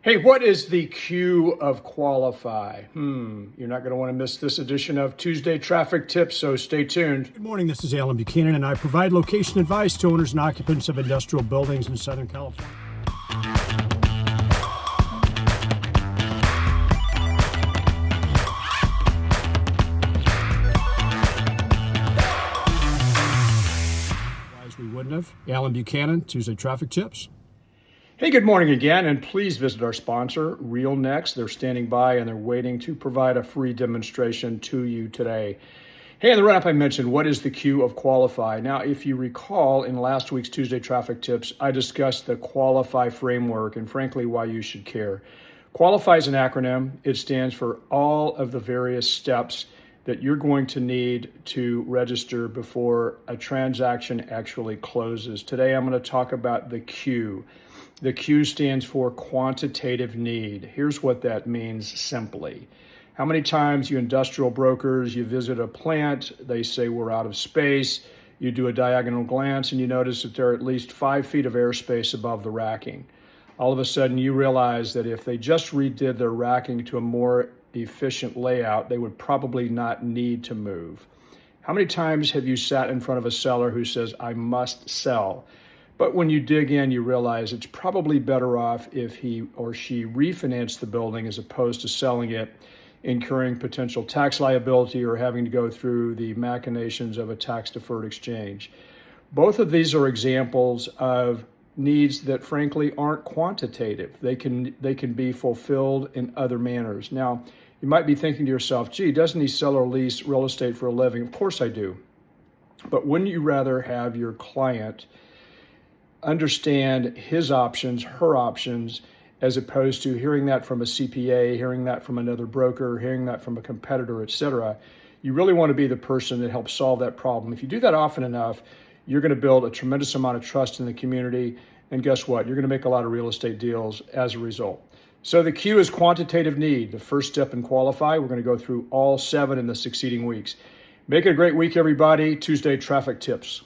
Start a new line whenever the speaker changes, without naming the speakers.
Hey, what is the Q of qualify? You're not going to want to miss this edition of Tuesday Traffic Tips, so stay tuned.
Good morning, this is Alan Buchanan, and I provide location advice to owners and occupants of industrial buildings in Southern California. Otherwise, we wouldn't have. Alan Buchanan, Tuesday Traffic Tips.
Hey, good morning again, and please visit our sponsor, RealNext. They're standing by and they're waiting to provide a free demonstration to you today. Hey, in the run-up I mentioned, what is the Q of qualify? Now, if you recall, in last week's Tuesday Traffic Tips, I discussed the qualify framework and frankly, why you should care. Qualify is an acronym. It stands for all of the various steps that you're going to need to register before a transaction actually closes. Today, I'm going to talk about the Q. The Q stands for quantitative need. Here's what that means simply. How many times you industrial brokers, you visit a plant, they say we're out of space, you do a diagonal glance and you notice that there are at least 5 feet of airspace above the racking. All of a sudden you realize that if they just redid their racking to a more efficient layout, they would probably not need to move. How many times have you sat in front of a seller who says, I must sell? But when you dig in, you realize it's probably better off if he or she refinanced the building as opposed to selling it, incurring potential tax liability or having to go through the machinations of a tax-deferred exchange. Both of these are examples of needs that frankly aren't quantitative. They can be fulfilled in other manners. Now, you might be thinking to yourself, gee, doesn't he sell or lease real estate for a living? Of course I do. But wouldn't you rather have your client understand his options, her options, as opposed to hearing that from a CPA, hearing that from another broker, hearing that from a competitor, etc. You really want to be the person that helps solve that problem. If you do that often enough, you're going to build a tremendous amount of trust in the community. And guess what? You're going to make a lot of real estate deals as a result. So the Q is quantitative need, the first step in qualify. We're going to go through all 7 in the succeeding weeks. Make it a great week, everybody. Tuesday Traffic Tips.